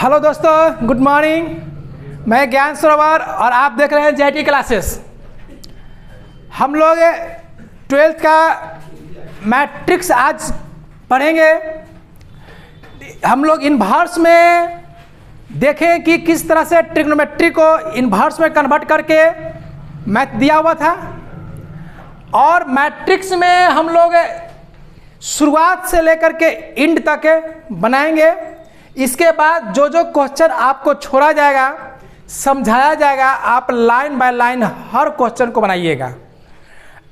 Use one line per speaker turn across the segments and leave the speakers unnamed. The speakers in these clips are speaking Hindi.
हेलो दोस्तों, गुड मॉर्निंग। मैं ज्ञान सरोवर और आप देख रहे हैं जेटी क्लासेस। हम लोग 12th का मैट्रिक्स आज पढ़ेंगे। हम लोग इन्वर्स में देखें कि किस तरह से ट्रिग्नोमेट्री को इन्वर्स में कन्वर्ट करके मैथ दिया हुआ था, और मैट्रिक्स में हम लोग शुरुआत से लेकर के एंड तक बनाएंगे। इसके बाद जो जो क्वेश्चन आपको छोड़ा जाएगा, समझाया जाएगा, आप line by line her question को बनाइएगा।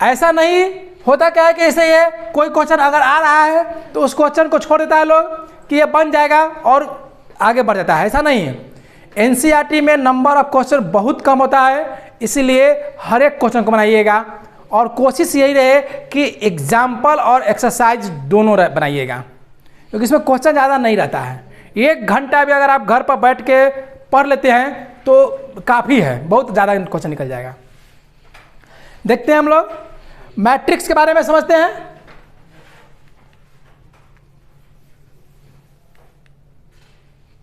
ऐसा नहीं होता क्या है कि ऐसे ये कोई क्वेश्चन अगर आ रहा है तो उस क्वेश्चन को छोड़ देता है लोग कि ये बन जाएगा और आगे बढ़ जाता है। ऐसा नहीं है। एनसीईआरटी में नंबर ऑफ क्वेश्चन बहुत कम होता है, इसीलिए हर एक क्वेश्चन को बनाइएगा और कोशिश यही रहे कि एग्जाम्पल और एक्सरसाइज दोनों बनाइएगा, क्योंकि इसमें क्वेश्चन ज़्यादा नहीं रहता है। 1 घंटा भी अगर आप घर पर बैठ के पढ़ लेते हैं तो काफ़ी है, बहुत ज़्यादा क्वेश्चन निकल जाएगा। देखते हैं हम लोग मैट्रिक्स के बारे में समझते हैं।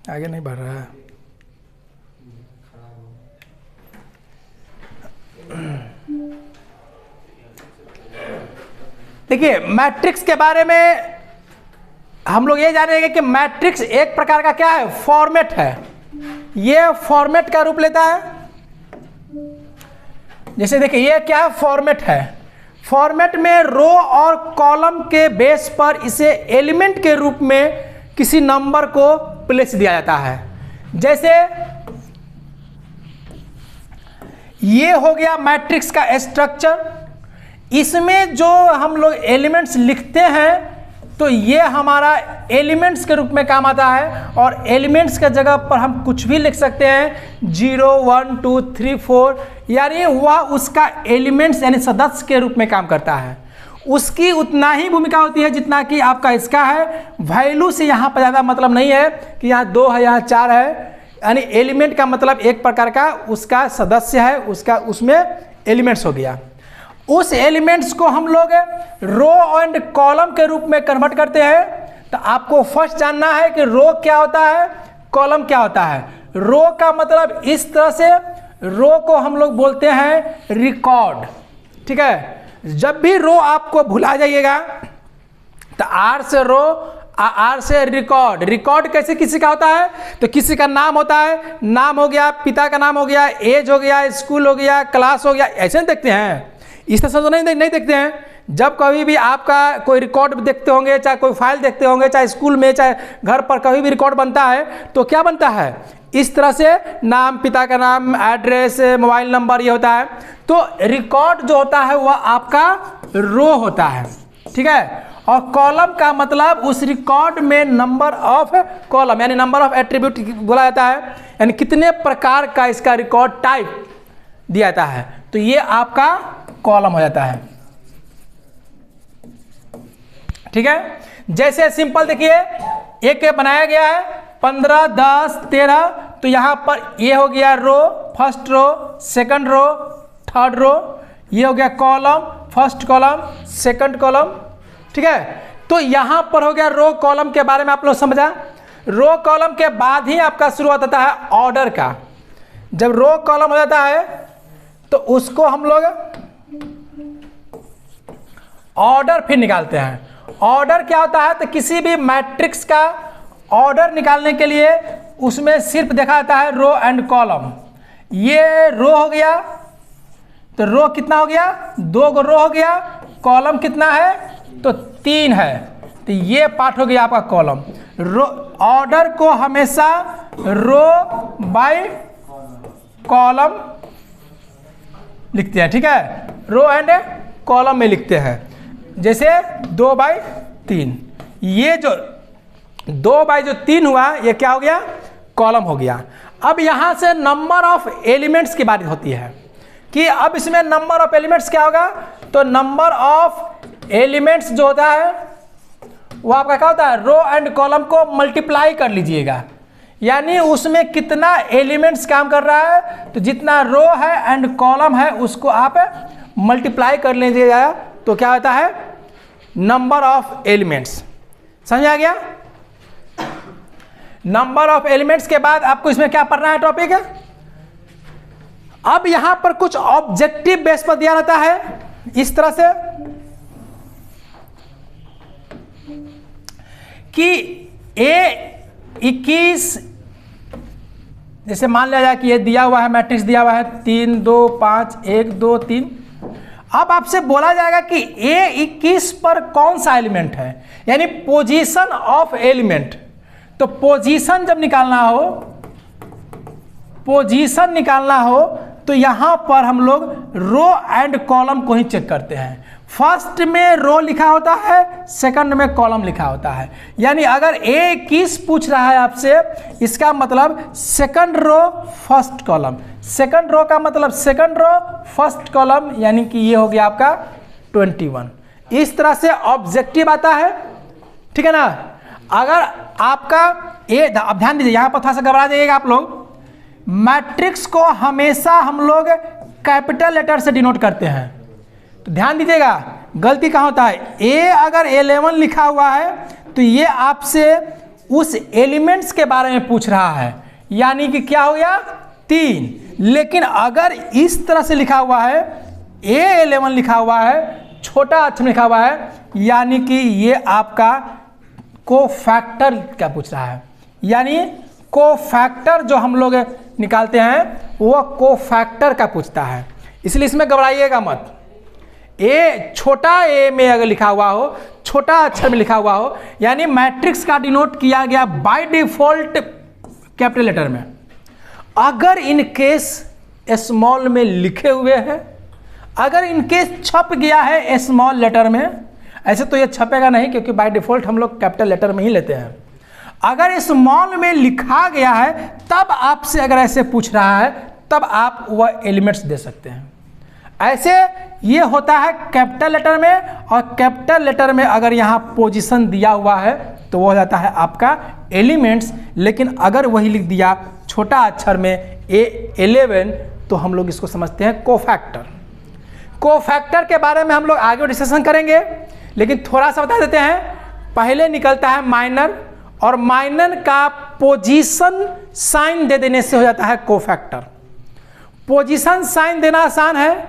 आगे नहीं बढ़ रहा है। देखिए, मैट्रिक्स के बारे में हम लोग ये जानेंगे कि मैट्रिक्स एक प्रकार का क्या है, फॉर्मेट है। ये फॉर्मेट का रूप लेता है। जैसे देखिए, ये क्या है, फॉर्मेट है। फॉर्मेट में रो और कॉलम के बेस पर इसे एलिमेंट के रूप में किसी नंबर को प्लेस दिया जाता है। जैसे ये हो गया मैट्रिक्स का स्ट्रक्चर। इसमें जो हम लोग एलिमेंट्स लिखते हैं तो ये हमारा एलिमेंट्स के रूप में काम आता है, और एलिमेंट्स के जगह पर हम कुछ भी लिख सकते हैं, 0 1 2 3 4, यानी वह उसका एलिमेंट्स यानी सदस्य के रूप में काम करता है। उसकी उतना ही भूमिका होती है जितना कि आपका इसका है। वैल्यू से यहाँ पर ज़्यादा मतलब नहीं है कि यहाँ 2 है, यहाँ 4 है। यानी एलिमेंट का मतलब एक प्रकार का उसका सदस्य है, उसका उसमें एलिमेंट्स हो गया। उस एलिमेंट्स को हम लोग रो एंड कॉलम के रूप में कन्वर्ट करते हैं। तो आपको फर्स्ट जानना है कि रो क्या होता है, कॉलम क्या होता है। रो का मतलब इस तरह से, रो को हम लोग बोलते हैं रिकॉर्ड। ठीक है, जब भी रो आपको भुला जाइएगा तो आर से रो, आर से रिकॉर्ड। रिकॉर्ड कैसे किसी का होता है, तो किसी का नाम होता है, नाम हो गया, पिता का नाम हो गया, एज हो गया, स्कूल हो गया, क्लास हो गया, ऐसे नहीं देखते हैं। इस तरह से तो नहीं देखते हैं। जब कभी भी आपका कोई रिकॉर्ड देखते होंगे, चाहे कोई फाइल देखते होंगे, चाहे स्कूल में, चाहे घर पर कभी भी रिकॉर्ड बनता है तो क्या बनता है, इस तरह से नाम, पिता का नाम, एड्रेस, मोबाइल नंबर, ये होता है। तो रिकॉर्ड जो होता है वह आपका रो होता है। ठीक है, और कॉलम का मतलब उस रिकॉर्ड में नंबर ऑफ कॉलम यानी नंबर ऑफ एट्रीब्यूट बोला जाता है, यानी कितने प्रकार का इसका रिकॉर्ड टाइप दिया जाता है। तो ये आपका कॉलम हो जाता है। ठीक है, जैसे सिंपल देखिए, एक बनाया गया है 15 10 13, तो यहां पर ये हो गया row, first row, second row, third row. ये हो गया column, first column, second column. ठीक है, तो यहां पर हो गया रो कॉलम के बारे में आप लोग समझा। रो कॉलम के बाद ही आपका शुरुआत होता है ऑर्डर का। जब रो कॉलम हो जाता है तो उसको हम लोग ऑर्डर फिर निकालते हैं। ऑर्डर क्या होता है, तो किसी भी मैट्रिक्स का ऑर्डर निकालने के लिए उसमें सिर्फ देखा जाता है रो एंड कॉलम। ये रो हो गया, तो रो कितना हो गया, 2 गो रो हो गया। कॉलम कितना है, तो 3 है, तो ये पार्ट हो गया आपका कॉलम। रो ऑर्डर को हमेशा रो बाय कॉलम लिखते हैं। ठीक है, रो एंड कॉलम में लिखते हैं। जैसे 2/3, ये जो 2/3 हुआ, ये क्या हो गया, कॉलम हो गया। अब यहाँ से नंबर ऑफ एलिमेंट्स की बात होती है कि अब इसमें नंबर ऑफ एलिमेंट्स क्या होगा, तो नंबर ऑफ एलिमेंट्स जो होता है वो आपका क्या होता है, रो एंड कॉलम को मल्टीप्लाई कर लीजिएगा। यानी उसमें कितना एलिमेंट्स काम कर रहा है, तो जितना रो है एंड कॉलम है उसको आप मल्टीप्लाई कर लीजिएगा, तो क्या होता है, नंबर ऑफ एलिमेंट्स। समझ आ गया। नंबर ऑफ एलिमेंट्स के बाद आपको इसमें क्या पढ़ना है टॉपिक है। अब यहां पर कुछ ऑब्जेक्टिव बेस पर दिया रहता है इस तरह से कि A21, जैसे मान लिया जाए कि ये दिया हुआ है मैट्रिक्स दिया हुआ है 3 2 5 1 2 3। अब आपसे बोला जाएगा कि A21 पर कौन सा एलिमेंट है, यानी पोजीशन ऑफ एलिमेंट। तो पोजीशन जब निकालना हो, पोजीशन निकालना हो तो यहां पर हम लोग रो एंड कॉलम को ही चेक करते हैं। फर्स्ट में रो लिखा होता है, सेकंड में कॉलम लिखा होता है। यानी अगर A21 पूछ रहा है आपसे, इसका मतलब second row first column, second row का मतलब सेकंड रो फर्स्ट कॉलम, यानी कि ये हो गया आपका 21। इस तरह से ऑब्जेक्टिव आता है, ठीक है ना। अगर आपका अब ध्यान दीजिए, यहां पर थोड़ा सा घबरा जाइएगा आप लोग। मैट्रिक्स को हमेशा हम लोग कैपिटल लेटर से डिनोट करते हैं, तो ध्यान दीजिएगा गलती कहाँ होता है। ए अगर 11 लिखा हुआ है तो ये आपसे उस एलिमेंट्स के बारे में पूछ रहा है, यानी कि क्या हो गया 3। लेकिन अगर इस तरह से लिखा हुआ है, A11 लिखा हुआ है, छोटा अक्षर लिखा हुआ है, यानी कि ये आपका कोफैक्टर क्या पूछ रहा है। यानी कोफैक्टर जो हम लोग निकालते हैं वो कोफैक्टर का पूछता है, इसलिए इसमें घबराइएगा मत। ए छोटा ए में अगर लिखा हुआ हो, छोटा अक्षर में लिखा हुआ हो, यानी मैट्रिक्स का डिनोट किया गया बाय डिफॉल्ट कैपिटल लेटर में। अगर इन केस स्मॉल में लिखे हुए हैं, अगर इन केस छप गया है स्मॉल लेटर में, ऐसे तो ये छपेगा नहीं क्योंकि बाय डिफॉल्ट हम लोग कैपिटल लेटर में ही लेते हैं। अगर स्मॉल में लिखा गया है तब आपसे अगर ऐसे पूछ रहा है, तब आप वह एलिमेंट्स दे सकते हैं। ऐसे ये होता है कैपिटल लेटर में, और कैपिटल लेटर में अगर यहाँ पोजीशन दिया हुआ है तो वो हो जाता है आपका एलिमेंट्स। लेकिन अगर वही लिख दिया छोटा अक्षर में A11 तो हम लोग इसको समझते हैं कोफैक्टर। कोफैक्टर के बारे में हम लोग आगे डिस्कशन करेंगे, लेकिन थोड़ा सा बता देते हैं। पहले निकलता है माइनर, और माइनर का पोजीशन साइन दे देने से हो जाता है कोफैक्टर। पोजीशन साइन देना आसान है,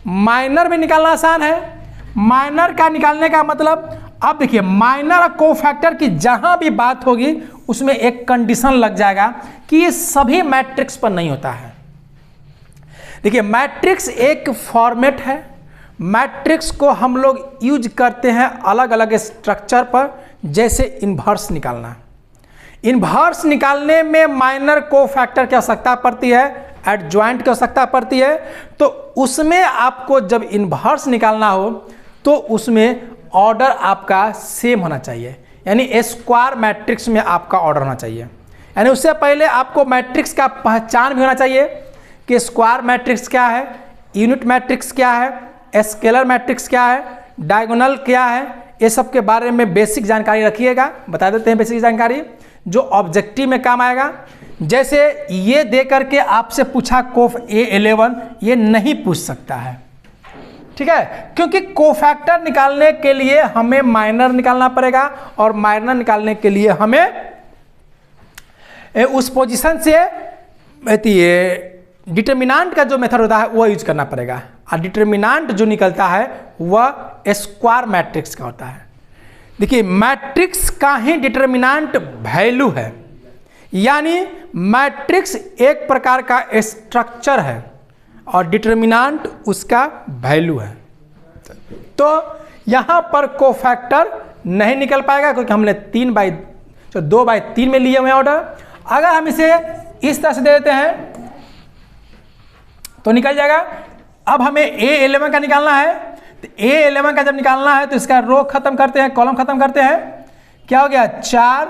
माइनर में निकालना आसान है। माइनर का निकालने का मतलब, अब देखिए माइनर और कोफैक्टर की जहां भी बात होगी उसमें एक कंडीशन लग जाएगा कि ये सभी मैट्रिक्स पर नहीं होता है। देखिए मैट्रिक्स एक फॉर्मेट है, मैट्रिक्स को हम लोग यूज करते हैं अलग अलग स्ट्रक्चर पर, जैसे इन्वर्स निकालना। इन्वर्स निकालने में माइनर कोफैक्टर की आवश्यकता पड़ती है, एडजॉइंट की आवश्यकता पड़ती है। तो उसमें आपको जब इन्वर्स निकालना हो तो उसमें ऑर्डर आपका सेम होना चाहिए, यानी स्क्वायर मैट्रिक्स में आपका ऑर्डर होना चाहिए। यानी उससे पहले आपको मैट्रिक्स का पहचान भी होना चाहिए कि स्क्वायर मैट्रिक्स क्या है, यूनिट मैट्रिक्स क्या है, स्केलर मैट्रिक्स क्या है, डायगोनल क्या है, ये सब के बारे में बेसिक जानकारी रखिएगा। बता देते हैं बेसिक जानकारी जो ऑब्जेक्टिव में काम आएगा। जैसे ये दे करके आपसे पूछा कोफ A11, ये नहीं पूछ सकता है, ठीक है, क्योंकि कोफैक्टर निकालने के लिए हमें माइनर निकालना पड़ेगा, और माइनर निकालने के लिए हमें उस पोजीशन से डिटर्मिनेंट का जो मेथड होता है वो यूज करना पड़ेगा। और डिटर्मिनेंट जो निकलता है वह स्क्वायर मैट्रिक्स का होता है। देखिए मैट्रिक्स का ही डिटर्मिनेंट वैल्यू है, यानी मैट्रिक्स एक प्रकार का स्ट्रक्चर है और डिटर्मिनेंट उसका वैल्यू है। तो यहाँ पर कोफैक्टर नहीं निकल पाएगा क्योंकि हमने 2/3 में लिए हुए ऑर्डर। अगर हम इसे इस तरह से दे देते हैं तो निकल जाएगा। अब हमें A11 का निकालना है, तो A11 का जब निकालना है तो इसका रो खत्म करते हैं, कॉलम खत्म करते हैं। क्या हो गया 4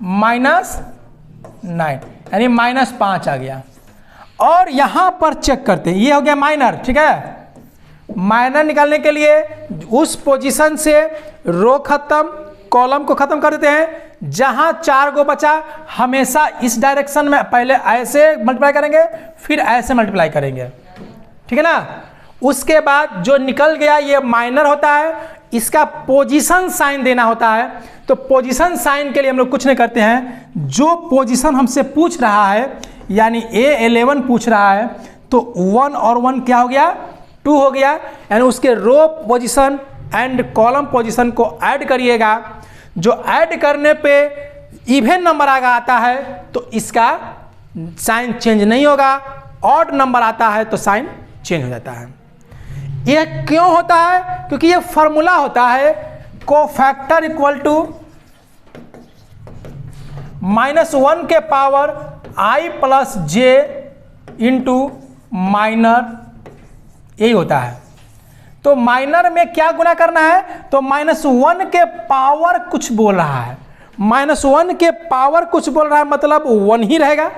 -9, यानी -5 आ गया। और यहां पर चेक करते हैं, ये हो गया माइनर, ठीक है। माइनर निकालने के लिए उस पोजीशन से रो खत्म, कॉलम को खत्म कर देते हैं। जहां 4 को बचा हमेशा इस डायरेक्शन में पहले ऐसे मल्टीप्लाई करेंगे, फिर ऐसे मल्टीप्लाई करेंगे, ठीक है ना। उसके बाद जो निकल गया ये माइनर होता है, इसका पोजीशन साइन देना होता है। तो पोजीशन साइन के लिए हम लोग कुछ नहीं करते हैं, जो पोजीशन हमसे पूछ रहा है यानी A11 पूछ रहा है तो 1 और 1 क्या हो गया, 2 हो गया, यानी उसके रो पोजीशन एंड कॉलम पोजीशन को ऐड करिएगा। जो ऐड करने पे इवन नंबर आता है तो इसका साइन चेंज नहीं होगा, ऑड नंबर आता है तो साइन चेंज हो जाता है। यह क्यों होता है, क्योंकि यह फॉर्मूला होता है कोफैक्टर इक्वल टू -1 के power i plus J into minor, यही होता है। तो माइनर में क्या गुना करना है, तो -1 के पावर कुछ बोल रहा है, -1 के पावर कुछ बोल रहा है मतलब 1 ही रहेगा।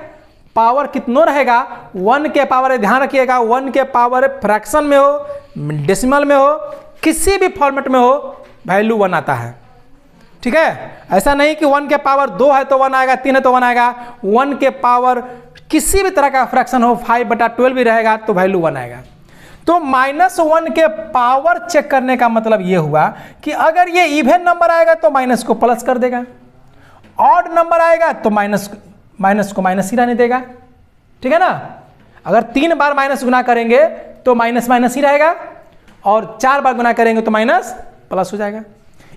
पावर कितना रहेगा, 1 के पावर, ध्यान रखिएगा 1 के पावर फ्रैक्शन में हो, डेसिमल में हो, किसी भी फॉर्मेट में हो वैल्यू 1 आता है। ठीक है, ऐसा नहीं कि 1 के पावर 2 है तो 1 आएगा, 3 है तो 1 आएगा। 1 के पावर किसी भी तरह का फ्रैक्शन हो, 5/12 भी रहेगा तो वैल्यू 1 आएगा। तो -1 के पावर चेक करने का मतलब ये हुआ कि अगर ये इवन नंबर आएगा तो माइनस को प्लस कर देगा, ऑड नंबर आएगा तो माइनस को माइनस ही रहने देगा। ठीक है ना, अगर 3 बार माइनस गुना करेंगे तो माइनस ही रहेगा, और 4 बार गुना करेंगे तो माइनस प्लस हो जाएगा।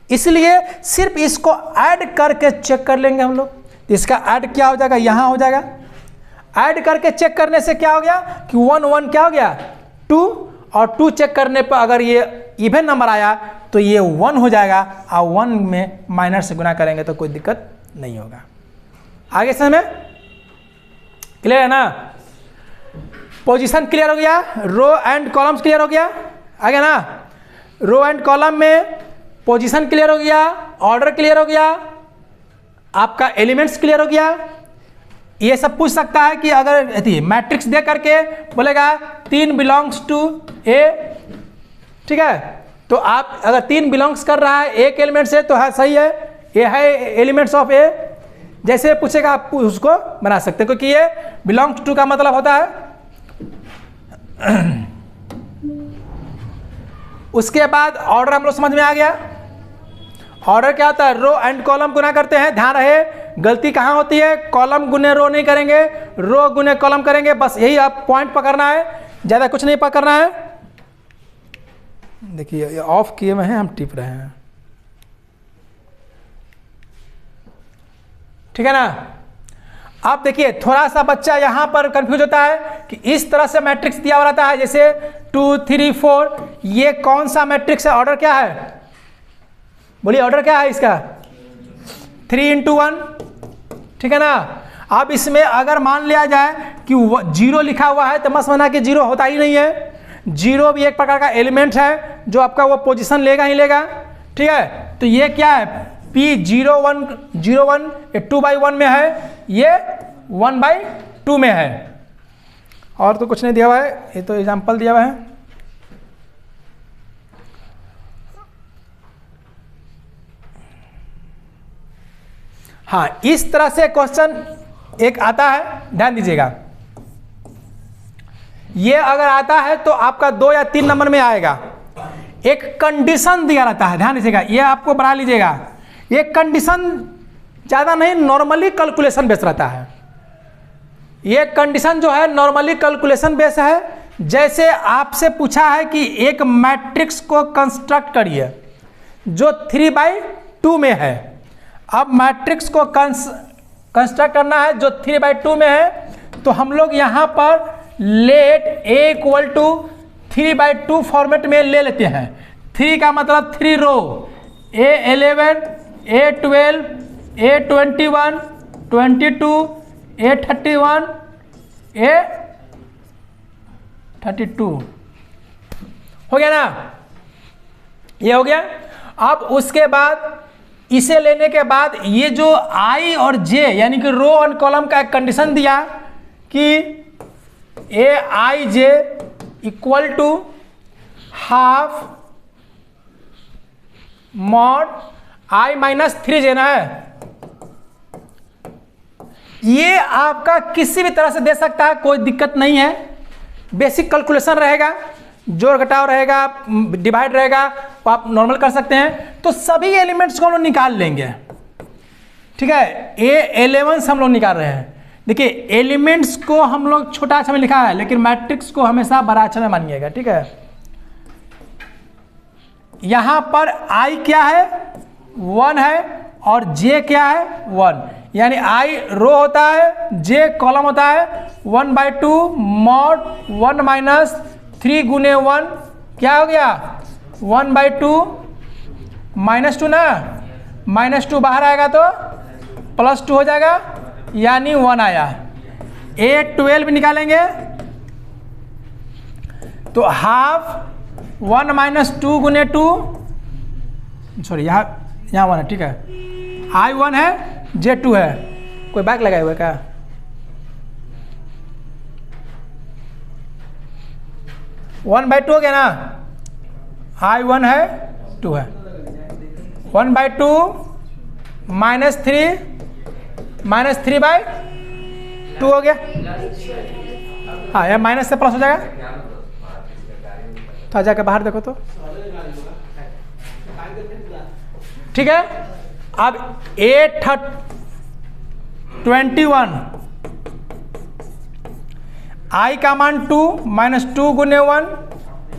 इसलिए सिर्फ इसको ऐड करके चेक कर लेंगे हम लोग। इसका ऐड क्या हो जाएगा, यहां हो जाएगा। ऐड करके चेक करने से क्या हो गया कि 1 1 क्या हो गया 2, और 2 चेक करने पर अगर ये इवन नंबर आया तो ये 1 हो जाएगा, और 1 में माइनस से गुना करेंगे तो कोई दिक्कत नहीं होगा। आगे समझ में क्लियर है ना। पोजीशन क्लियर हो गया, रो एंड कॉलम्स क्लियर हो गया, आगे ना। रो एंड कॉलम में पोजीशन क्लियर हो गया, ऑर्डर क्लियर हो गया, आपका एलिमेंट्स क्लियर हो गया। ये सब पूछ सकता है कि अगर मैट्रिक्स दे करके बोलेगा 3 बिलोंग्स टू ए, ठीक है, तो आप अगर 3 बिलोंग्स कर रहा है एक एलिमेंट से तो है सही है, ये है एलिमेंट्स ऑफ ए। जैसे पूछेगा आप उसको बना सकते हैं, क्योंकि ये बिलोंग्स टू का मतलब होता है। उसके बाद ऑर्डर हम लोग समझ में आ गया। ऑर्डर क्या होता है, रो एंड कॉलम गुना करते हैं। ध्यान रहे गलती कहां होती है, कॉलम गुने रो नहीं करेंगे, रो गुने कॉलम करेंगे। बस यही आप पॉइंट पकड़ना है, ज्यादा कुछ नहीं पकड़ना है। देखिए ऑफ किए हुए हैं, हम टिप रहे हैं। ठीक है ना। अब देखिए थोड़ा सा बच्चा यहां पर कंफ्यूज होता है कि इस तरह से मैट्रिक्स दिया हुआ रहता है, जैसे 2 3 4, ये कौन सा मैट्रिक्स है, ऑर्डर क्या है, बोलिए ऑर्डर क्या है इसका, 3 × 1। ठीक है ना। अब इसमें अगर मान लिया जाए कि 0 लिखा हुआ है तो मत समझना कि 0 होता ही नहीं है। 0 भी एक प्रकार का एलिमेंट है जो आपका वो पोजीशन लेगा ही लेगा। ठीक है, तो ये क्या है, P01 01 ये 2/1 में है, ये 1/2 में है, और तो कुछ नहीं दिया हुआ है, ये तो एग्जाम्पल दिया हुआ है। हाँ, इस तरह से क्वेश्चन एक आता है, ध्यान दीजिएगा। ये अगर आता है तो आपका 2 या 3 नंबर में आएगा। एक कंडीशन दिया रहता है, ध्यान दीजिएगा, ये आपको बना लीजिएगा। ये कंडीशन ज़्यादा नहीं, नॉर्मली कैलकुलेशन बेस रहता है। ये कंडीशन जो है नॉर्मली कैलकुलेशन बेस है। जैसे आपसे पूछा है कि एक मैट्रिक्स को कंस्ट्रक्ट करिए जो 3/2 में है। अब मैट्रिक्स को कंस्ट्रक्ट करना है जो 3/2 में है, तो हम लोग यहाँ पर लेट A = 3/2 फॉर्मेट में ले लेते हैं। 3 का मतलब 3 रो, A11 A12 A21 22 A31 A32 हो गया ना, ये हो गया। अब उसके बाद इसे लेने के बाद ये जो I और J यानी कि रो और कॉलम का एक कंडीशन दिया कि Aij = ½ mod I - 3j ना है। ये आपका किसी भी तरह से दे सकता है, कोई दिक्कत नहीं है, बेसिक कैलकुलेशन रहेगा। जोड़ घटाव रहेगा, डिवाइड रहेगा, वो आप नॉर्मल कर सकते हैं। तो सभी एलिमेंट्स को हम लोग निकाल लेंगे, ठीक है। A11 हम लोग निकाल रहे हैं। देखिए एलिमेंट्स को हम लोग छोटा अक्षर में लिखा है, लेकिन मैट्रिक्स को हमेशा बड़ा अक्षर में मानिएगा, ठीक है। यहां पर I क्या है, 1 है, और J क्या है, 1, यानी I रो होता है, J कॉलम होता है। 1/2 मॉड 1 माइनस 3 गुने 1 क्या हो गया, 1/2 -2 ना, -2 बाहर आएगा तो +2 हो जाएगा, यानी 1 आया। A12 निकालेंगे तो हाफ 1 माइनस 2 गुने 2, सॉरी यहाँ 1 है, ठीक है। I 1 है, J 2 है। कोई बैक लगाए हुए क्या, वन बाई टू हो गया ना, I 1 है, 2 है। 1/2 -3/2 हो गया। हाँ यह माइनस से प्लस हो जाएगा। तो जाके बाहर देखो तो, ठीक है। अब 21 I का मान 2 -2 गुने 1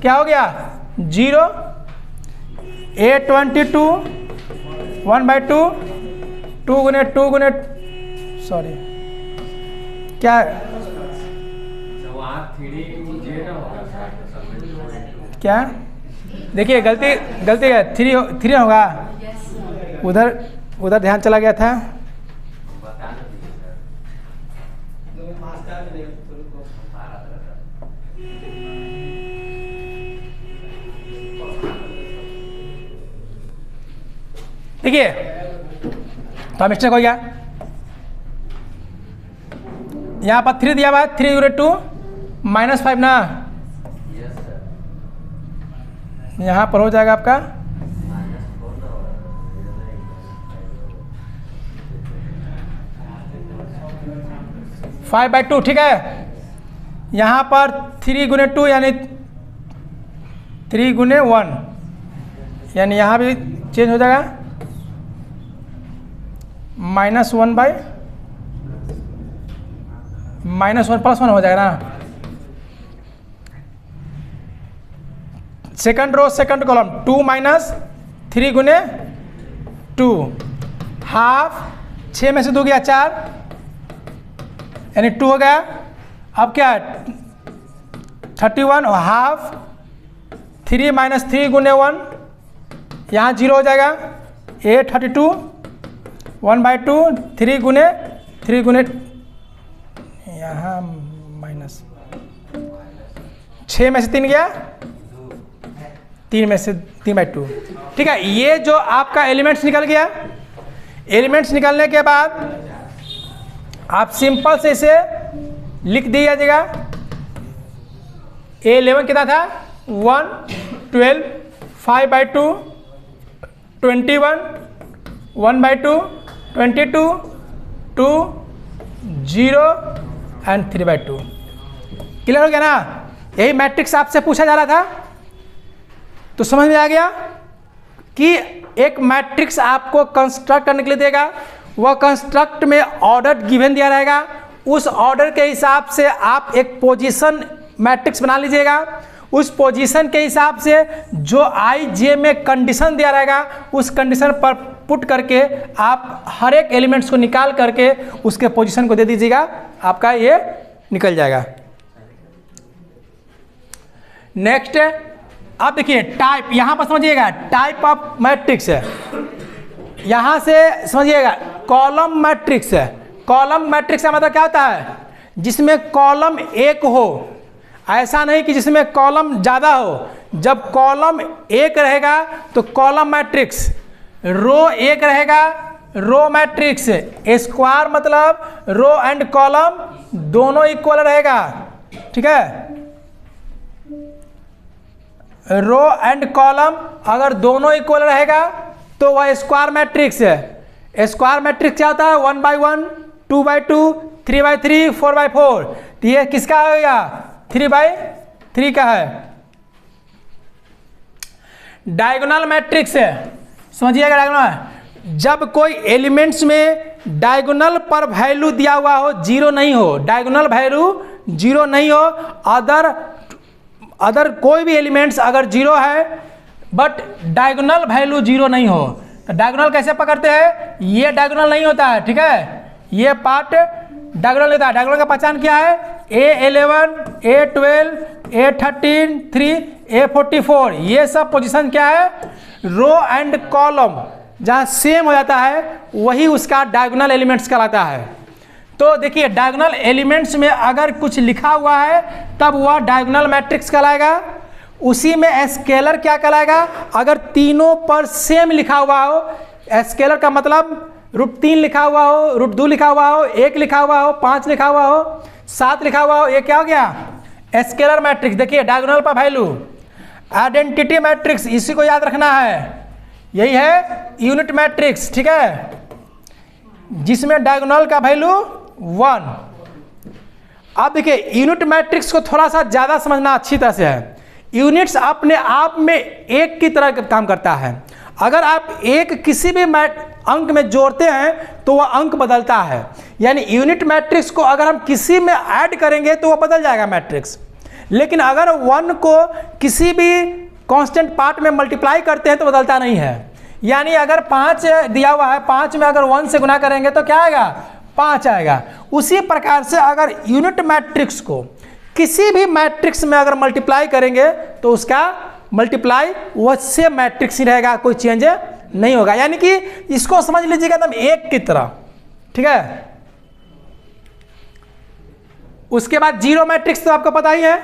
क्या हो गया, 0। A22 1/2 2 गुने सॉरी क्या, क्या देखिए गलती है, 3 होगा, उधर ध्यान चला गया था। देखिए तो मिस्टेक हो गया, यहाँ पर 3 दिया हुआ है, 3 गुने 2 -5 ना, यहाँ पर हो जाएगा आपका (5/2), ठीक है। यहाँ पर 3 गुने 2 यानी 3 गुने 1, यानी यहाँ भी चेंज हो जाएगा, -1 बाई -1 +1 हो जाएगा ना। सेकंड रो सेकंड कॉलम 2 - 3 गुने 2 हाफ 6 में से 2 गया 4, यानी 2 हो गया। अब क्या है 31 और हाफ 3 - 3 गुने 1, यहाँ 0 हो जाएगा। A32 1/2 3 गुने यहाँ माइनस 6 में से 3 गया, 3 में से 3/2, ठीक है। ये जो आपका एलिमेंट्स निकल गया। एलिमेंट्स निकलने के बाद आप सिंपल से इसे लिख दिया जाएगा। A11 कितना था, 1 12 5/2 21 1/2 22 2 0 एंड 3/2। क्लियर हो गया ना। यही मैट्रिक्स आपसे पूछा जा रहा था, तो समझ में आ गया कि एक मैट्रिक्स आपको कंस्ट्रक्ट करने के लिए देगा। वह कंस्ट्रक्ट में ऑर्डर गिवन दिया रहेगा, उस ऑर्डर के हिसाब से आप एक पोजीशन मैट्रिक्स बना लीजिएगा। उस पोजीशन के हिसाब से जो I J में कंडीशन दिया रहेगा, उस कंडीशन पर पुट करके आप हर एक एलिमेंट्स को निकाल करके उसके पोजीशन को दे दीजिएगा, आपका ये निकल जाएगा। नेक्स्ट अब देखिए टाइप, यहां पर समझिएगा टाइप ऑफ मैट्रिक्स है। यहां से समझिएगा कॉलम मैट्रिक्स है। कॉलम मैट्रिक्स का मतलब क्या होता है, जिसमें कॉलम एक हो, ऐसा नहीं कि जिसमें कॉलम ज़्यादा हो। जब कॉलम एक रहेगा तो कॉलम मैट्रिक्स, रो एक रहेगा रो मैट्रिक्स। स्क्वायर मतलब रो एंड कॉलम दोनों इक्वल रहेगा, ठीक है। रो एंड कॉलम अगर दोनों इक्वल रहेगा तो वह स्क्वायर मैट्रिक्स है। स्क्वायर मैट्रिक्स क्या होता है, 1/1 2/2 3/3 4/4। तो ये किसका हो गया, 3/3 का है। डायगोनल मैट्रिक्स है, समझिएगा डायगोनल। जब कोई एलिमेंट्स में डायगोनल पर वैल्यू दिया हुआ हो, जीरो नहीं हो, डायगोनल वैल्यू जीरो नहीं हो, अदर कोई भी एलिमेंट्स अगर जीरो है बट डायगोनल वैल्यू जीरो नहीं हो, तो डायगोनल कैसे पकड़ते हैं? ये डायगोनल नहीं होता है, ठीक है, ये पार्ट डायगोनल होता है। डायगोनल का पहचान क्या है? A11, A12, A13, 3, A44, ये सब पोजीशन क्या है? रो एंड कॉलम जहाँ सेम हो जाता है वही उसका डायगोनल एलिमेंट्स कहलाता है। तो देखिए डायगोनल एलिमेंट्स में अगर कुछ लिखा हुआ है तब वह डायगोनल मैट्रिक्स कहलाएगा। उसी में स्केलर क्या कहलाएगा? अगर तीनों पर सेम लिखा हुआ हो, स्केलर का मतलब √3 लिखा हुआ हो, √2 लिखा हुआ हो, 1 लिखा हुआ हो, 5 लिखा हुआ हो, 7 लिखा हुआ हो, ये क्या हो गया? Scalar matrix. देखिए डायगोनल पर वैल्यू, आइडेंटिटी मैट्रिक्स, इसी को याद रखना है, यही है यूनिट मैट्रिक्स, ठीक है, जिसमें डायगोनल का वैल्यू 1। अब देखिए यूनिट मैट्रिक्स को थोड़ा सा ज़्यादा समझना अच्छी तरह से है। यूनिट्स अपने आप में एक की तरह काम करता है। अगर आप एक किसी भी अंक में जोड़ते हैं तो वह अंक बदलता है, यानी यूनिट मैट्रिक्स को अगर हम किसी में ऐड करेंगे तो वह बदल जाएगा मैट्रिक्स। लेकिन अगर 1 को किसी भी कांस्टेंट पार्ट में मल्टीप्लाई करते हैं तो बदलता नहीं है। यानी अगर 5 दिया हुआ है, 5 में अगर 1 से गुना करेंगे तो क्या आएगा? 5 आएगा। उसी प्रकार से अगर यूनिट मैट्रिक्स को किसी भी मैट्रिक्स में अगर मल्टीप्लाई करेंगे तो उसका मल्टीप्लाई वह सेम मैट्रिक्स ही रहेगा, कोई चेंज नहीं होगा। यानी कि इसको समझ लीजिएगा एकदम एक की तरह, ठीक है। उसके बाद जीरो मैट्रिक्स तो आपको पता ही है,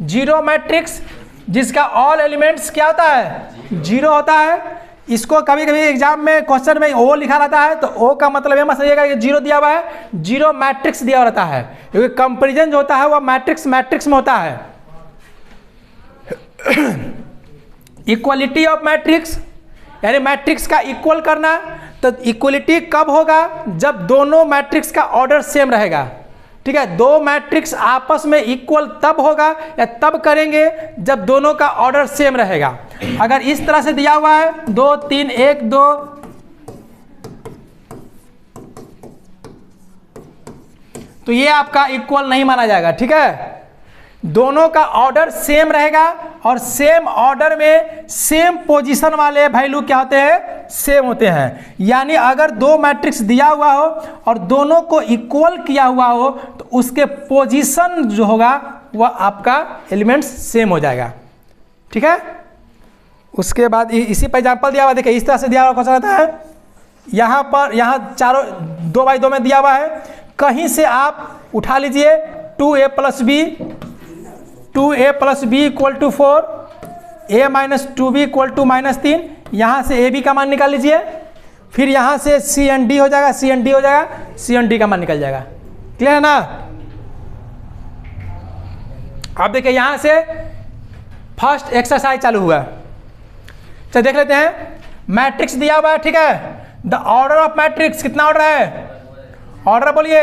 जीरो मैट्रिक्स जिसका ऑल एलिमेंट्स क्या होता है? जीरो होता है। इसको कभी कभी एग्जाम में क्वेश्चन में ओ लिखा रहता है तो ओ का मतलब ये मत समझिएगा कि जीरो दिया हुआ है, जीरो मैट्रिक्स दिया रहता है, क्योंकि कंपैरिजन जो होता है वह मैट्रिक्स में होता है। इक्वलिटी ऑफ मैट्रिक्स, यानी मैट्रिक्स का इक्वल करना। तो इक्वलिटी कब होगा? जब दोनों मैट्रिक्स का ऑर्डर सेम रहेगा, ठीक है। दो मैट्रिक्स आपस में इक्वल तब होगा या तब करेंगे जब दोनों का ऑर्डर सेम रहेगा। अगर इस तरह से दिया हुआ है 2 3 1 2, तो ये आपका इक्वल नहीं माना जाएगा, ठीक है। दोनों का ऑर्डर सेम रहेगा और सेम ऑर्डर में सेम पोजीशन वाले वैल्यू क्या होते हैं? सेम होते हैं। यानी अगर दो मैट्रिक्स दिया हुआ हो और दोनों को इक्वल किया हुआ हो तो उसके पोजीशन जो होगा वह आपका एलिमेंट्स सेम हो जाएगा, ठीक है। उसके बाद इसी पर एग्जाम्पल दिया हुआ, देखिए इस तरह से दिया हुआ क्वेश्चन रहता है। यहाँ पर चारों 2 बाई 2 में दिया हुआ है, कहीं से आप उठा लीजिए 2a + b, 2a + b = 4, a - 2b = -3। यहाँ से a b का मान निकाल लीजिए, फिर यहाँ से c and d हो जाएगा, c and d हो जाएगा, c and d का मान निकल जाएगा। क्लियर है ना? अब देखिए यहाँ से फर्स्ट एक्सरसाइज चालू हुआ। चलिए देख लेते हैं। मैट्रिक्स दिया हुआ है, ठीक है। द ऑर्डर ऑफ मैट्रिक्स कितना ऑर्डर है? ऑर्डर बोलिए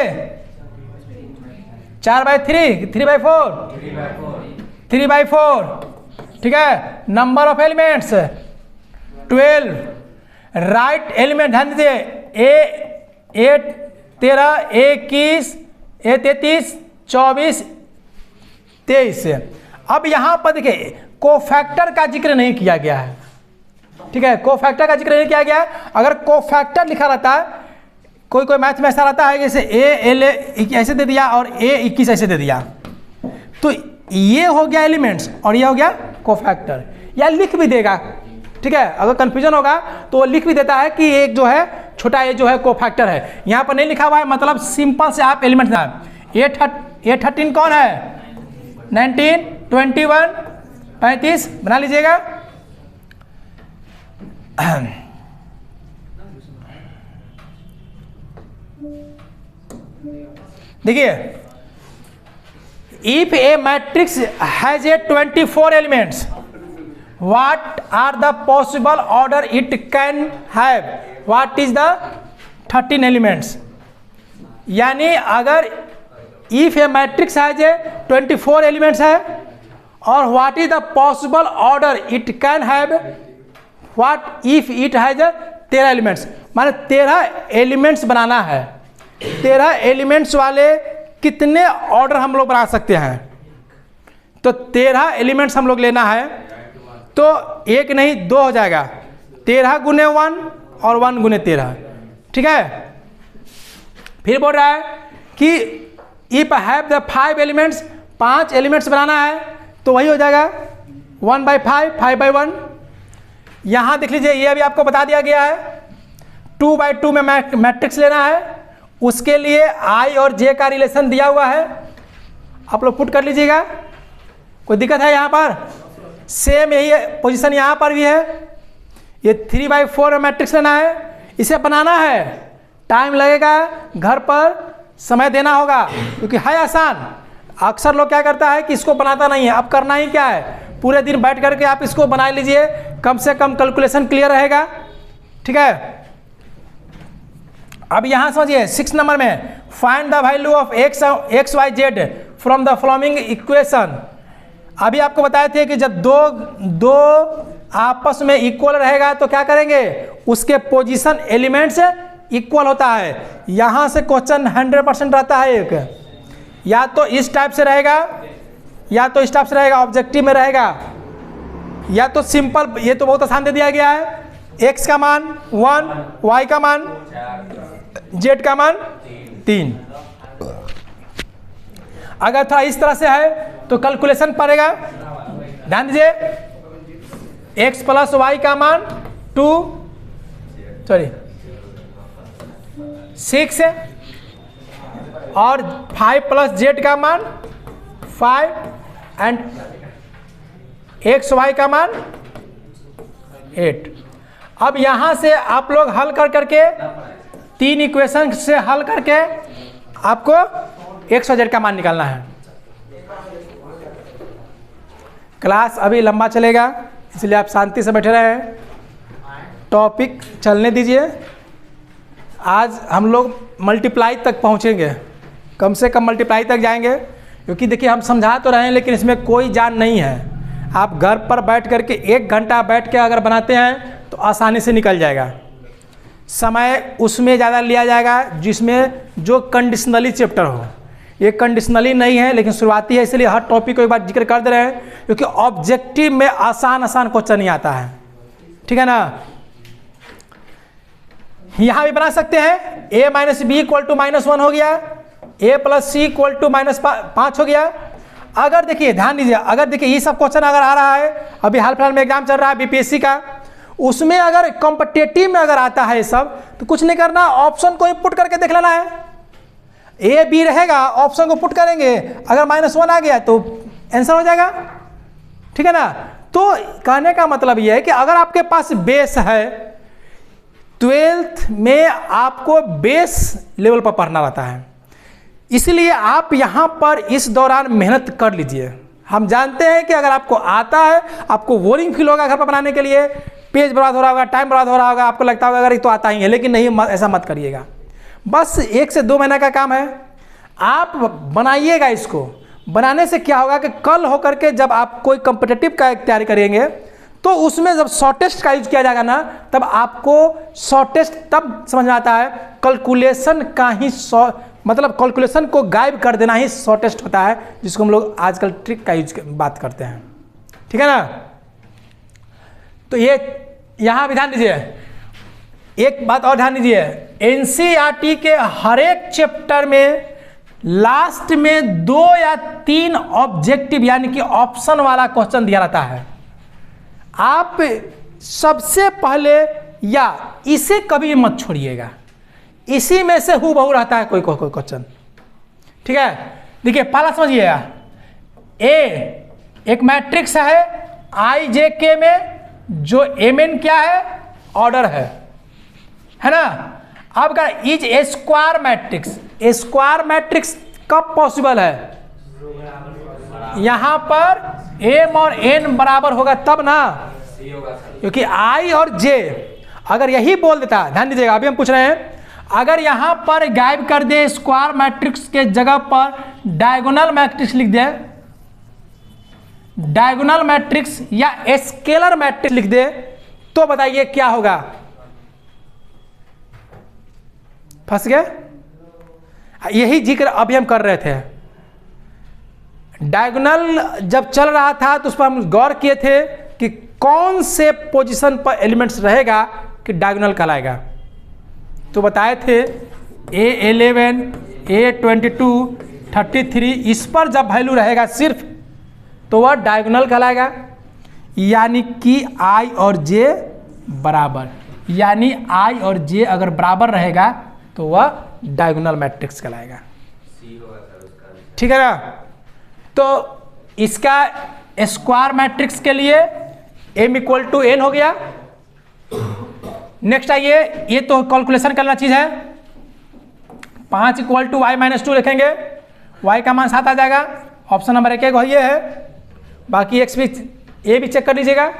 4/3, 3/4, 3/4, ठीक है। Number of elements 12। Right element, ध्यान दीजिए, a 13, a 21, a 33, 24, 23। अब यहाँ पर देखिए कोफैक्टर का जिक्र नहीं किया गया है, ठीक है। कोफैक्टर का जिक्र नहीं किया गया है। अगर कोफैक्टर लिखा रहता है, कोई मैथ में ऐसा रहता है जैसे a ऐसे दे दिया और a 21 ऐसे दे दिया, तो ये हो गया एलिमेंट्स और ये हो गया कोफैक्टर। या लिख भी देगा, ठीक है। अगर कंफ्यूजन होगा तो वो लिख भी देता है कि एक जो है छोटा ए जो है कोफैक्टर है। यहाँ पर नहीं लिखा हुआ है, मतलब सिंपल से आप एलिमेंट ना, A13 कौन है? 19, 21, 35 बना लीजिएगा। देखिए, if a matrix has a 24 elements, what are the possible order it can have? What is the 13 elements? यानी अगर if a matrix has a 24 elements है और what is the possible order it can have, what if it has 13 elements, माने 13 एलिमेंट्स बनाना है। 13 एलिमेंट्स वाले कितने ऑर्डर हम लोग बना सकते हैं? तो 13 एलिमेंट्स हम लोग लेना है, तो एक नहीं 2 हो जाएगा, 13 गुने 1 और 1 गुने 13, ठीक है। फिर बोल रहा है कि if have the 5 elements, 5 elements बनाना है, तो वही हो जाएगा 1/5, 5/1। यहाँ देख लीजिए, ये अभी आपको बता दिया गया है। 2/2 में मैट्रिक्स लेना है, उसके लिए आई और जे का रिलेशन दिया हुआ है, आप लोग पुट कर लीजिएगा। कोई दिक्कत है यहाँ पर? सेम यही पोजीशन यहाँ पर भी है। ये 3/4 में मैट्रिक्स लेना है, इसे बनाना है, टाइम लगेगा, घर पर समय देना होगा, क्योंकि है आसान। अक्सर लोग क्या करता है कि इसको बनाता नहीं है। अब करना ही क्या है, पूरे दिन बैठ करके आप इसको बना लीजिए, कम से कम कैलकुलेशन क्लियर रहेगा, ठीक है। अब यहाँ समझिए 6 नंबर में, find the value of x y z from the following equation. अभी आपको बताए थे कि जब दो आपस में इक्वल रहेगा तो क्या करेंगे, उसके पोजीशन एलिमेंट्स इक्वल होता है। यहाँ से क्वेश्चन 100% रहता है। एक या तो इस टाइप से रहेगा, या तो इस टाइप से रहेगा, ऑब्जेक्टिव में रहेगा, या तो सिंपल, ये तो बहुत आसान दे दिया गया है। x का मान 1, y का मान, z का मान 3। अगर थोड़ा इस तरह से है तो कैलकुलेशन पड़ेगा, ध्यान दीजिए। x + y का मान 6 और 5 + z का मान 5 एंड x y का मान 8। अब यहाँ से आप लोग हल कर करके 3 इक्वेशन से हल करके आपको x और z का मान निकालना है। क्लास अभी लंबा चलेगा, इसलिए आप शांति से बैठे रहे, टॉपिक चलने दीजिए। आज हम लोग मल्टीप्लाई तक पहुँचेंगे, कम से कम मल्टीप्लाई तक जाएंगे, क्योंकि देखिए हम समझा तो रहे हैं लेकिन इसमें कोई जान नहीं है। आप घर पर बैठ करके 1 घंटा बैठ के अगर बनाते हैं तो आसानी से निकल जाएगा। समय उसमें ज़्यादा लिया जाएगा जिसमें जो कंडीशनली चैप्टर हो। ये कंडीशनली नहीं है लेकिन शुरुआती है, इसलिए हर टॉपिक को एक बार जिक्र कर दे रहे हैं, क्योंकि ऑब्जेक्टिव में आसान क्वेश्चन नहीं आता है, ठीक है ना। यहाँ भी बना सकते हैं, a - b = -1 हो गया, a + c = -5 हो गया। अगर देखिए ध्यान दीजिए, अगर देखिए ये सब क्वेश्चन अगर आ रहा है, अभी हाल फिलहाल में एग्जाम चल रहा है बीपीएससी का, उसमें अगर कॉम्पिटिटिव में अगर आता है सब, तो कुछ नहीं करना, ऑप्शन को ही पुट करके देख लेना है। ए बी रहेगा, ऑप्शन को पुट करेंगे, अगर -1 आ गया तो आंसर हो जाएगा, ठीक है ना। तो कहने का मतलब यह है कि अगर आपके पास बेस है, 12th में आपको बेस लेवल पर पढ़ना रहता है, इसलिए आप यहाँ पर इस दौरान मेहनत कर लीजिए। हम जानते हैं कि अगर आपको आता है, आपको बोरिंग फील होगा घर पर बनाने के लिए, पेज बर्बाद हो रहा होगा, टाइम बर्बाद हो रहा होगा, आपको लगता होगा अगर ये तो आता ही है, लेकिन नहीं, ऐसा मत करिएगा। बस 1 से 2 महीने का काम है, आप बनाइएगा। इसको बनाने से क्या होगा कि कल होकर के जब आप कोई कॉम्पिटिटिव का तैयारी करेंगे तो उसमें जब शॉर्टेस्ट का यूज किया जाएगा ना, तब आपको शॉर्टेस्ट तब समझ में आता है। कैलकुलेशन का ही मतलब कैलकुलेशन को गायब कर देना ही शॉर्टेस्ट होता है, जिसको हम लोग आजकल ट्रिक का यूज बात करते हैं, ठीक है ना। तो ये यहाँ भी ध्यान दीजिए, एक बात और ध्यान दीजिए, एनसीईआरटी के हर एक चैप्टर में लास्ट में 2 या 3 ऑब्जेक्टिव यानी कि ऑप्शन वाला क्वेश्चन दिया रहता है। आप सबसे पहले या इसे कभी मत छोड़िएगा, इसी में से हूबहू रहता है कोई क्वेश्चन, ठीक है। देखिए पहला समझिएगा, ए एक मैट्रिक्स है आई जे के में, जो एम एन क्या है, ऑर्डर है ना। अब का is a square matrix, square matrix कब पॉसिबल है, यहां पर एम और एन बराबर होगा तब ना, क्योंकि आई और जे अगर यही बोल देता, ध्यान दीजिएगा अभी हम पूछ रहे हैं, अगर यहां पर गायब कर दे स्क्वायर मैट्रिक्स के जगह पर डायगोनल मैट्रिक्स लिख दे, डायगोनल मैट्रिक्स या स्केलर मैट्रिक्स लिख दे तो बताइए क्या होगा? फंस गए? यही जिक्र अभी हम कर रहे थे। डायगोनल जब चल रहा था तो उस पर हम गौर किए थे कि कौन से पोजीशन पर एलिमेंट्स रहेगा कि डायगोनल कहलाएगा। तो बताए थे A11, A22, 33 इस पर जब वैल्यू रहेगा सिर्फ तो वह डायगोनल कहलाएगा। यानी कि I और J बराबर, यानी I और J अगर बराबर रहेगा तो वह डायगोनल मैट्रिक्स कहलाएगा। ठीक है ना? तो इसका स्क्वायर मैट्रिक्स के लिए m = n हो गया। नेक्स्ट आइए, ये तो कैलकुलेशन करना चीज है। 5 = y-2 लिखेंगे, y का मान 7 आ जाएगा। ऑप्शन नंबर 1 ये है। बाकी x भी ए भी चेक कर लीजिएगा,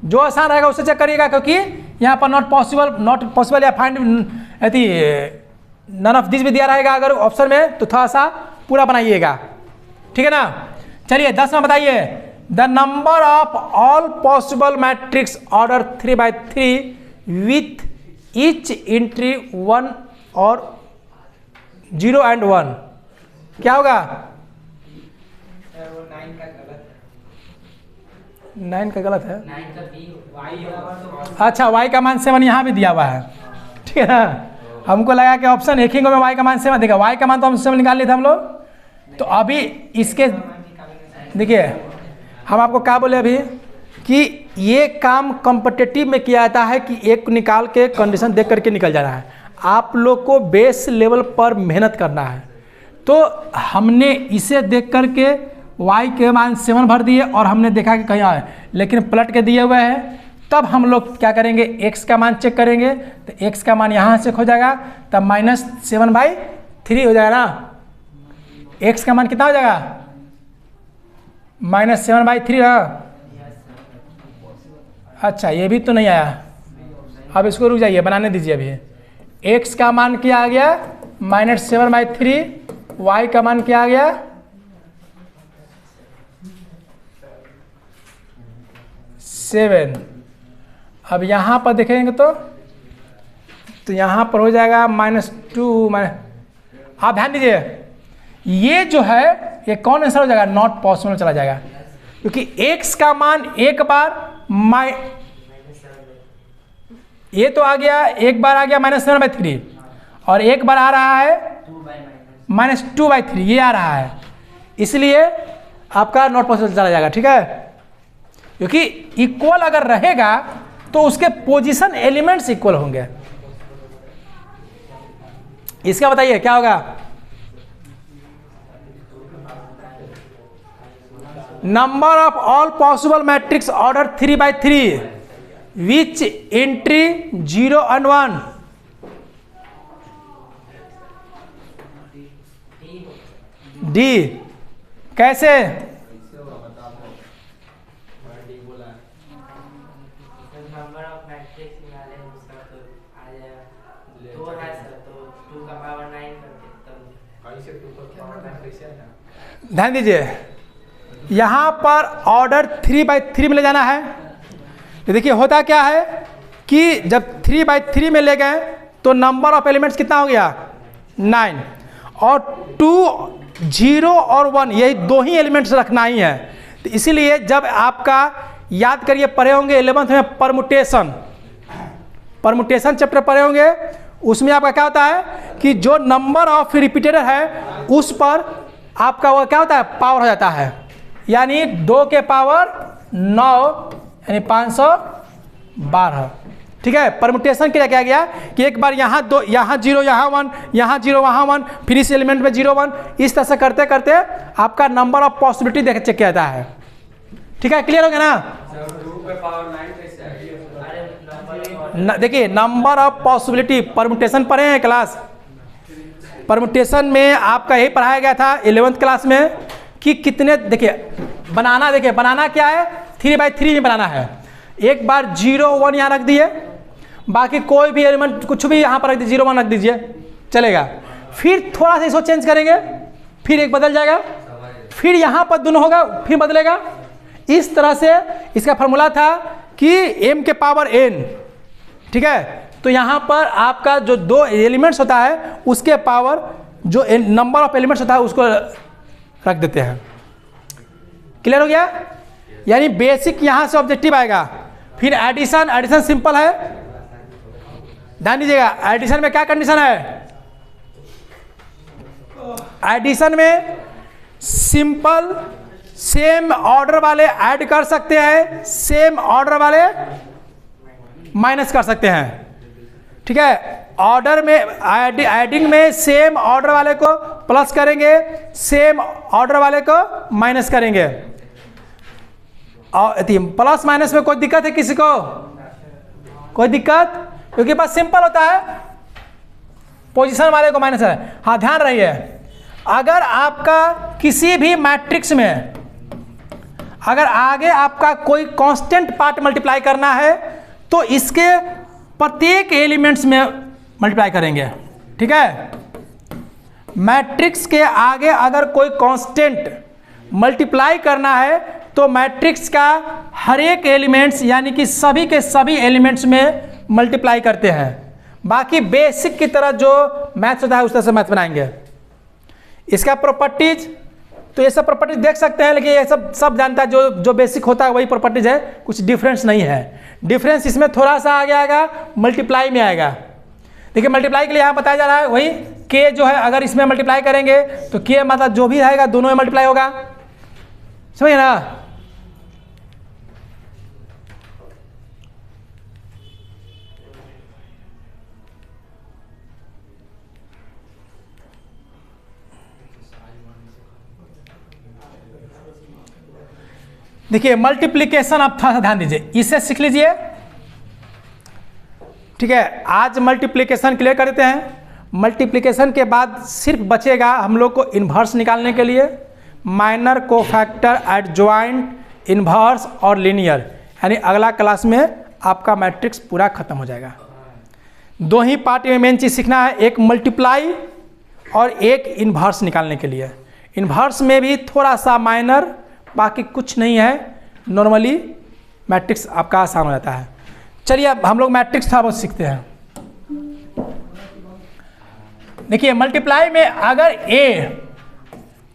जो आसान रहेगा उससे चेक करिएगा, क्योंकि यहाँ पर नॉट पॉसिबल या फाइंड नन ऑफ दिस भी दिया रहेगा अगर ऑप्शन में, तो थोड़ा सा पूरा बनाइएगा। ठीक है ना? चलिए 10 में बताइए, the number of all possible matrix order 3/3 with each entry 1 और 0 and 1 क्या होगा? 9 का गलत है। अच्छा, y का मान 7 यहाँ भी दिया हुआ है। ठीक है ना? हमको लगा कि ऑप्शन एक ही में y का मान 7 देगा। y का मान तो हम 7 निकाल लिए थे हम लोग। तो अभी इसके देखिए, हम आपको क्या बोले अभी कि ये काम कॉम्पिटिटिव में किया जाता है कि एक निकाल के कंडीशन देख करके निकल जाना है। आप लोग को बेस लेवल पर मेहनत करना है। तो हमने इसे देख करके y के मान 7 भर दिए और हमने देखा कि कहीं आए, लेकिन पलट के दिए हुए हैं। तब हम लोग क्या करेंगे, x का मान चेक करेंगे। तो x का मान यहाँ से हो जाएगा, तब -7/3 हो जाएगा ना। x का मान कितना हो जाएगा? -7/3 ना। अच्छा, ये भी तो नहीं आया। अब इसको रुक जाइए, बनाने दीजिए। अभी x का मान क्या आ गया? -7/3। y का मान क्या आ गया? 7। अब यहाँ पर देखेंगे तो यहाँ पर हो जाएगा -2। आप ध्यान दीजिए, ये जो है ये कौन आंसर हो जाएगा? नॉट पॉसिबल चला जाएगा, क्योंकि x का मान एक बार ये तो आ गया, एक बार आ गया -7/3 और एक बार आ रहा है -2/3, ये आ रहा है। इसलिए आपका नॉट पॉसिबल चला जाएगा। ठीक है? क्योंकि इक्वल अगर रहेगा तो उसके पोजीशन एलिमेंट्स इक्वल होंगे। इसका बताइए क्या होगा? Number of all possible matrix order 3/3 which entry 0 and 1 D. कैसे? ध्यान दीजिए, यहाँ पर ऑर्डर 3/3 में ले जाना है। तो देखिए होता क्या है कि जब 3/3 में ले गए तो नंबर ऑफ एलिमेंट्स कितना हो गया? 9। और 2, 0 और 1 यही दो ही एलिमेंट्स रखना ही है। तो इसीलिए जब आपका याद करिए पढ़े होंगे 11th में परमुटेशन चैप्टर पढ़े होंगे, उसमें आपका क्या होता है कि जो नंबर ऑफ रिपीटेटर है उस पर आपका वो क्या होता है? पावर हो जाता है। यानी 2 के पावर 9 यानी 512। ठीक है? परमुटेशन के लिए क्या गया कि एक बार यहाँ 2, यहाँ 0, यहाँ 1, यहाँ 0, वहाँ 1, फिर इस एलिमेंट में 0, 1, इस तरह से करते करते आपका नंबर ऑफ पॉसिबिलिटी देख चेक किया जाता है। ठीक है? क्लियर हो गया ना? देखिए नंबर ऑफ पॉसिबिलिटी परमुटेशन पढ़े हैं क्लास। परमुटेशन में आपका यही पढ़ाया गया था 11th क्लास में कि कितने, देखिए बनाना क्या है? 3/3 में बनाना है। एक बार 0, 1 यहाँ रख दिए, बाकी कोई भी एलिमेंट कुछ भी यहाँ पर रख दीजिए, 0, 1 रख दीजिए, चलेगा। फिर थोड़ा सा इसको चेंज करेंगे, फिर एक बदल जाएगा, फिर यहाँ पर दोनों होगा, फिर बदलेगा। इस तरह से इसका फॉर्मूला था कि m के पावर n, ठीक है। तो यहाँ पर आपका जो दो एलिमेंट्स होता है उसके पावर जो नंबर ऑफ एलिमेंट्स होता है उसको रख देते हैं। क्लियर हो गया? यानी बेसिक यहाँ से ऑब्जेक्टिव आएगा। फिर एडिशन, एडिशन सिंपल है, ध्यान दीजिएगा। एडिशन में क्या कंडीशन है? एडिशन में सिंपल सेम ऑर्डर वाले ऐड कर सकते हैं, सेम ऑर्डर वाले माइनस कर सकते हैं, ठीक है। ऑर्डर में एडिंग में सेम ऑर्डर वाले को प्लस करेंगे, सेम ऑर्डर वाले को माइनस करेंगे। और प्लस माइनस में कोई दिक्कत है किसी को? कोई दिक्कत? क्योंकि बस सिंपल होता है, पोजीशन वाले को माइनस है। हाँ ध्यान रहिए, अगर आपका किसी भी मैट्रिक्स में अगर आगे आपका कोई कांस्टेंट पार्ट मल्टीप्लाई करना है तो इसके प्रत्येक एलिमेंट्स में मल्टीप्लाई करेंगे, ठीक है। मैट्रिक्स के आगे अगर कोई कांस्टेंट मल्टीप्लाई करना है तो मैट्रिक्स का हर एक एलिमेंट्स यानी कि सभी के सभी एलिमेंट्स में मल्टीप्लाई करते हैं। बाकी बेसिक की तरह जो मैथ्स होता है उस तरह से मैथ बनाएंगे। इसका प्रॉपर्टीज, तो ये सब प्रॉपर्टीज देख सकते हैं, लेकिन ये सब जानता है, जो बेसिक होता है वही प्रॉपर्टीज है, कुछ डिफरेंस नहीं है। डिफरेंस इसमें थोड़ा सा आगे आएगा, मल्टीप्लाई में आएगा। देखिए मल्टीप्लाई के लिए यहाँ बताया जा रहा है वही के जो है, अगर इसमें मल्टीप्लाई करेंगे तो के मतलब जो भी रहेगा दोनों में मल्टीप्लाई होगा, समझिए ना। देखिए मल्टीप्लिकेशन आप थोड़ा सा ध्यान दीजिए, इसे सीख लीजिए, ठीक है। आज मल्टीप्लिकेशन क्लियर कर देते हैं। मल्टीप्लिकेशन के बाद सिर्फ बचेगा हम लोग को इन्वर्स निकालने के लिए, माइनर, कोफैक्टर, एडजॉइंट, इन्वर्स और लीनियर, यानी अगला क्लास में आपका मैट्रिक्स पूरा खत्म हो जाएगा। दो ही पार्ट में मेन चीज़ सीखना है, एक मल्टीप्लाई और एक इन्वर्स निकालने के लिए। इन्वर्स में भी थोड़ा सा माइनर, बाकी कुछ नहीं है, नॉर्मली मैट्रिक्स आपका आसान हो जाता है। चलिए अब हम लोग मैट्रिक्स था वो सीखते हैं। देखिए मल्टीप्लाई में अगर ए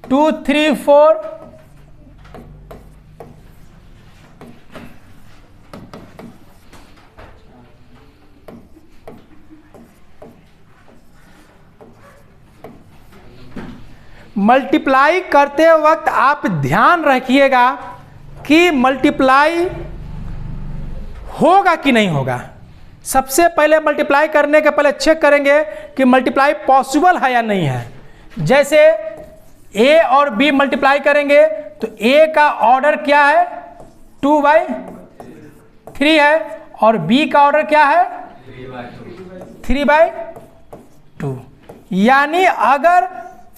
2 3 4 मल्टीप्लाई करते वक्त आप ध्यान रखिएगा कि मल्टीप्लाई होगा कि नहीं होगा। सबसे पहले मल्टीप्लाई करने के पहले चेक करेंगे कि मल्टीप्लाई पॉसिबल है या नहीं है। जैसे ए और बी मल्टीप्लाई करेंगे तो ए का ऑर्डर क्या है? 2/3 है और बी का ऑर्डर क्या है? 3/2। यानी अगर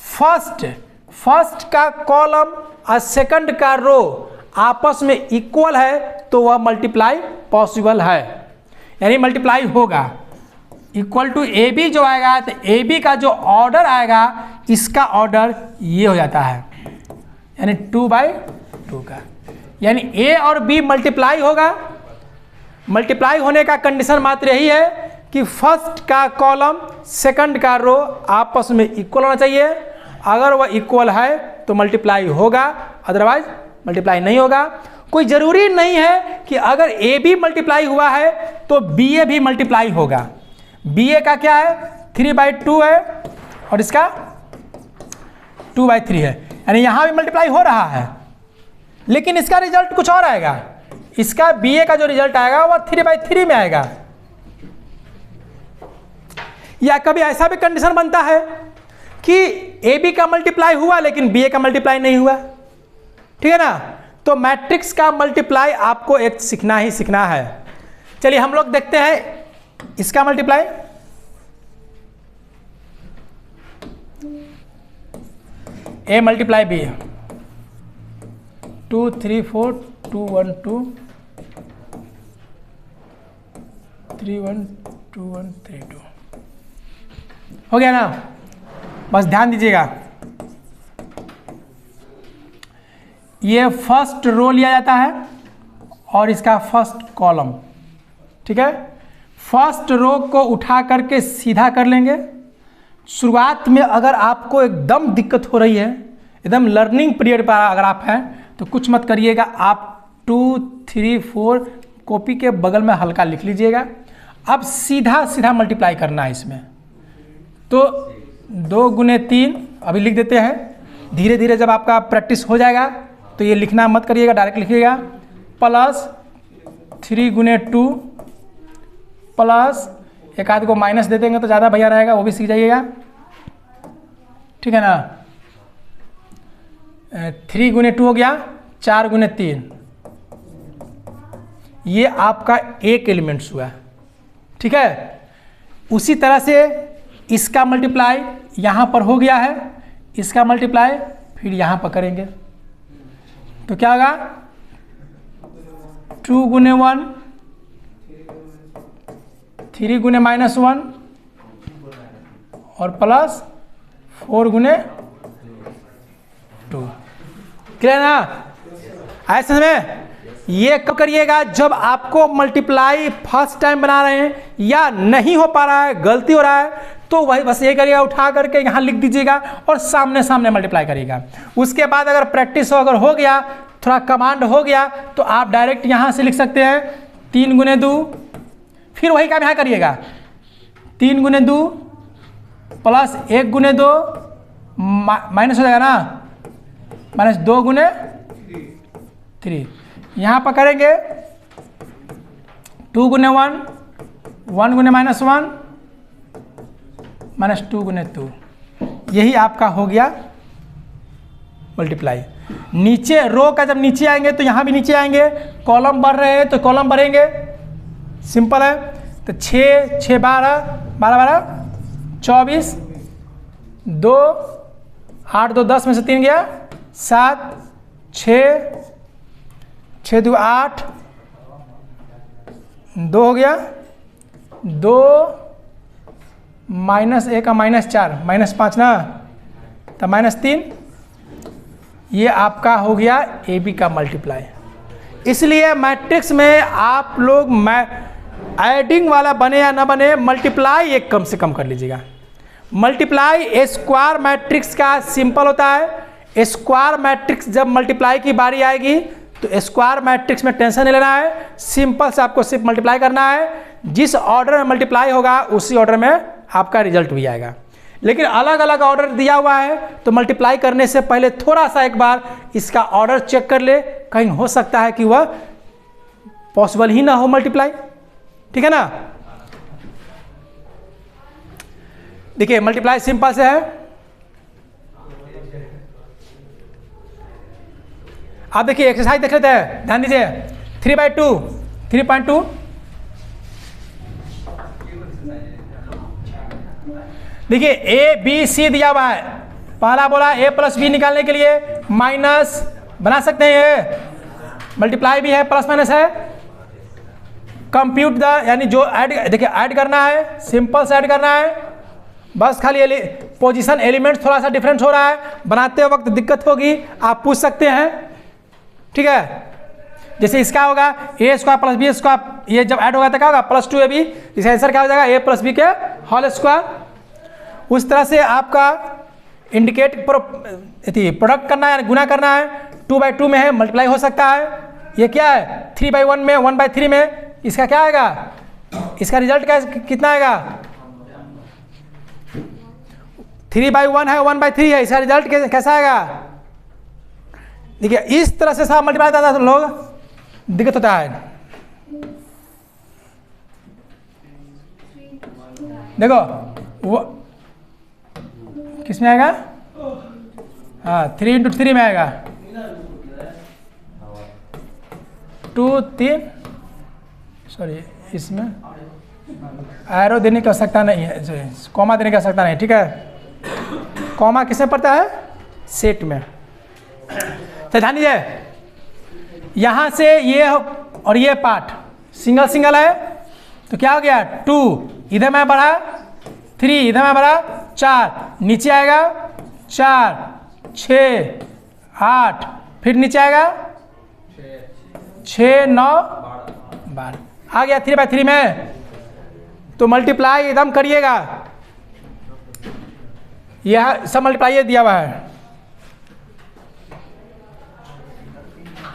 फर्स्ट का कॉलम और सेकंड का रो आपस में इक्वल है तो वह मल्टीप्लाई पॉसिबल है, यानी मल्टीप्लाई होगा। इक्वल टू ए बी जो आएगा तो ए बी का जो ऑर्डर आएगा इसका ऑर्डर ये हो जाता है, यानी 2/2 का, यानी ए और बी मल्टीप्लाई होगा। मल्टीप्लाई होने का कंडीशन मात्र यही है कि फर्स्ट का कॉलम सेकंड का रो आपस में इक्वल होना चाहिए। अगर वह इक्वल है तो मल्टीप्लाई होगा, अदरवाइज मल्टीप्लाई नहीं होगा। कोई ज़रूरी नहीं है कि अगर ए बी मल्टीप्लाई हुआ है तो बी ए भी मल्टीप्लाई होगा। बी ए का क्या है? 3/2 है और इसका 2/3 है, यानी यहाँ भी मल्टीप्लाई हो रहा है, लेकिन इसका रिजल्ट कुछ और आएगा। इसका बी ए का जो रिजल्ट आएगा वह 3/3 में आएगा। या कभी ऐसा भी कंडीशन बनता है कि ए बी का मल्टीप्लाई हुआ लेकिन बी ए का मल्टीप्लाई नहीं हुआ, ठीक है ना। तो मैट्रिक्स का मल्टीप्लाई आपको एक सीखना ही सीखना है। चलिए हम लोग देखते हैं इसका मल्टीप्लाई। ए मल्टीप्लाई बी, 2 3 4 2 1 2 3 1 2 1 3 2 हो गया ना। बस ध्यान दीजिएगा, ये फर्स्ट रो लिया जाता है और इसका फर्स्ट कॉलम, ठीक है। फर्स्ट रो को उठा करके सीधा कर लेंगे। शुरुआत में अगर आपको एकदम दिक्कत हो रही है, एकदम लर्निंग पीरियड पर अगर आप हैं, तो कुछ मत करिएगा, आप 2, 3, 4 कॉपी के बगल में हल्का लिख लीजिएगा। अब सीधा सीधा मल्टीप्लाई करना है इसमें। तो 2 गुने 3 अभी लिख देते हैं। धीरे धीरे जब आपका प्रैक्टिस हो जाएगा तो ये लिखना मत करिएगा, डायरेक्ट लिखिएगा। प्लस 3 गुने 2 प्लस एक आध को माइनस दे देंगे तो ज़्यादा भैया रहेगा, वो भी सीख जाइएगा, ठीक है ना। 3 गुने 2 हो गया, 4 गुने 3, ये आपका एक एलिमेंट्स हुआ, ठीक है। उसी तरह से इसका मल्टीप्लाई यहाँ पर हो गया है, इसका मल्टीप्लाई फिर यहाँ पर करेंगे तो क्या होगा, 2 गुने 1, 3 गुने -1 और प्लस 4 गुने 2। क्लियर ना? ऐसे में ये कब करिएगा, जब आपको मल्टीप्लाई फर्स्ट टाइम बना रहे हैं या नहीं हो पा रहा है, गलती हो रहा है, तो वही बस ये करिएगा, उठा करके यहाँ लिख दीजिएगा और सामने सामने मल्टीप्लाई करिएगा। उसके बाद अगर प्रैक्टिस अगर हो गया, थोड़ा कमांड हो गया, तो आप डायरेक्ट यहाँ से लिख सकते हैं 3 गुने 2, फिर वही काम यहाँ करिएगा, 3 गुने 2 प्लस 1 गुने 2 माइनस हो जाएगा ना, -2 गुने 3। यहाँ पर करेंगे 2 गुने 1, 1 गुने -1, -2 गुने 2। यही आपका हो गया मल्टीप्लाई। नीचे रो का जब नीचे आएंगे तो यहाँ भी नीचे आएंगे, कॉलम बढ़ रहे हैं तो कॉलम बढ़ेंगे, सिंपल है। तो 6, 6 12, 12 12 24, 2 8 2 10 में से 3 गया, 7 6 6 2 8, 2 हो गया, 2 -1 का -4, -5 ना, तो -3। ये आपका हो गया ए बी का मल्टीप्लाई। इसलिए मैट्रिक्स में आप लोग एडिंग वाला बने या ना बने, मल्टीप्लाई एक कम से कम कर लीजिएगा। मल्टीप्लाई स्क्वायर मैट्रिक्स का सिंपल होता है। स्क्वायर मैट्रिक्स जब मल्टीप्लाई की बारी आएगी तो स्क्वायर मैट्रिक्स में टेंशन नहीं लेना है, सिंपल से आपको सिर्फ मल्टीप्लाई करना है। जिस ऑर्डर में मल्टीप्लाई होगा उसी ऑर्डर में आपका रिजल्ट भी आएगा। लेकिन अलग अलग ऑर्डर दिया हुआ है तो मल्टीप्लाई करने से पहले थोड़ा सा एक बार इसका ऑर्डर चेक कर ले, कहीं हो सकता है कि वह पॉसिबल ही ना हो मल्टीप्लाई, ठीक है ना। देखिए मल्टीप्लाई सिंपल से है। आप देखिए एक्सरसाइज देख लेते हैं, ध्यान दीजिए। 3/2 3.2, देखिए ए बी सी दिया हुआ है। पहला बोला ए प्लस बी निकालने के लिए माइनस बना सकते हैं, ये मल्टीप्लाई भी है, प्लस माइनस है। कंप्यूट द, यानी जो ऐड, देखिए ऐड करना है, सिंपल से ऐड करना है, बस खाली पोजीशन एलिमेंट थोड़ा सा डिफरेंस हो रहा है, बनाते वक्त दिक्कत होगी, आप पूछ सकते हैं, ठीक है। जैसे इसका होगा ए स्क्वायर प्लस बी स्क्वायर, ये जब ऐड होगा तो क्या होगा, +2ab। इसका आंसर क्या हो जाएगा, ए प्लस बी के होल स्क्वायर। उस तरह से आपका इंडिकेट प्रोडक्ट करना है, गुना करना है। 2/2 में है, मल्टीप्लाई हो सकता है। ये क्या है 3/1 में, 1/3 में, इसका क्या आएगा, इसका रिजल्ट क्या कितना आएगा, 3/1 है, 1/3 है, इसका रिजल्ट कैसा आएगा। देखिए इस तरह से सब मल्टीप्लाई करता है तो लोग दिक्कत होता है। देखो वो किस में आएगा, हाँ 3 × 3 में आएगा, 2 3, सॉरी इसमें एरो देने की आवश्यकता नहीं है, कॉमा देने की आवश्यकता नहीं, ठीक है। कॉमा किसमें पड़ता है, सेट में। तो ध्यान दीजिए, यहाँ से ये और ये पार्ट सिंगल सिंगल है तो क्या हो गया 2, इधर में बढ़ा 3, इधर में बढ़ा 4, नीचे आएगा 4 6 8, फिर नीचे आएगा 6 9 12 आ गया 3/3 में। तो मल्टीप्लाई एकदम करिएगा, यह सब मल्टीप्लाई दिया हुआ है।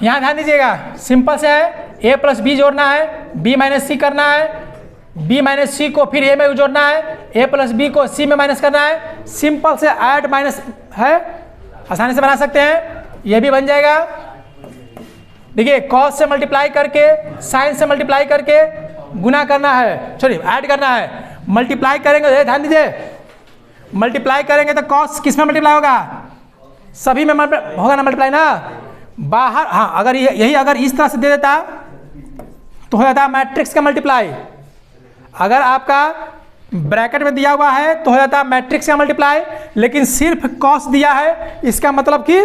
यहाँ ध्यान दीजिएगा, सिंपल से है, a प्लस बी जोड़ना है, b माइनस सी करना है, b माइनस सी को फिर a में जोड़ना है, a प्लस बी को c में माइनस करना है। सिंपल से ऐड माइनस है, आसानी से बना सकते हैं, ये भी बन जाएगा। देखिए कॉस से मल्टीप्लाई करके, साइन से मल्टीप्लाई करके गुना करना है, सॉरी ऐड करना है। मल्टीप्लाई करेंगे, ध्यान दीजिए, मल्टीप्लाई करेंगे तो कॉस किस में मल्टीप्लाई होगा, सभी में होगा ना मल्टीप्लाई ना, बाहर। हाँ अगर यही अगर इस तरह से दे देता तो हो जाता मैट्रिक्स का मल्टीप्लाई। अगर आपका ब्रैकेट में दिया हुआ है तो हो जाता मैट्रिक्स का मल्टीप्लाई, लेकिन सिर्फ कॉस दिया है, इसका मतलब कि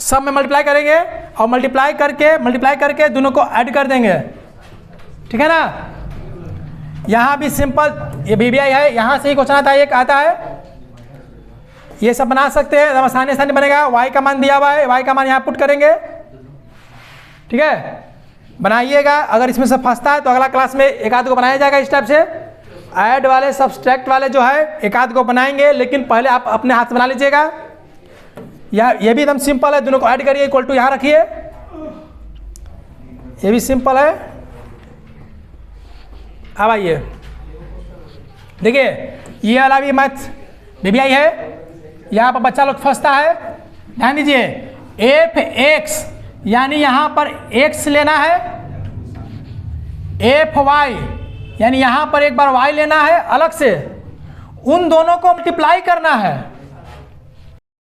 सब में मल्टीप्लाई करेंगे और मल्टीप्लाई करके दोनों को ऐड कर देंगे, ठीक है ना। यहाँ भी सिंपल, ये VBI है, यहाँ से ही क्वेश्चन आता है, एक आता है, ये सब बना सकते हैं, एकदम आसानी बनेगा। y का मान दिया हुआ है, y का मान यहाँ पुट करेंगे, ठीक है, बनाइएगा। अगर इसमें से फंसता है तो अगला क्लास में एक आध को बनाया जाएगा इस टाइप से। ऐड वाले सब्सट्रैक्ट वाले जो है एक आध को बनाएंगे, लेकिन पहले आप अपने हाथ से बना लीजिएगा। ये भी एकदम सिंपल है, दोनों को ऐड करिए, इक्वल टू यहाँ रखिए, ये भी सिंपल है। अब आइए देखिए, ये वाला भी मैथ VBI है, यहाँ पर बच्चा लोग फंसता है, ध्यान दीजिए। f(x) यानी यहाँ पर x लेना है, f(y) यानी यहाँ पर एक बार y लेना है अलग से, उन दोनों को मल्टीप्लाई करना है।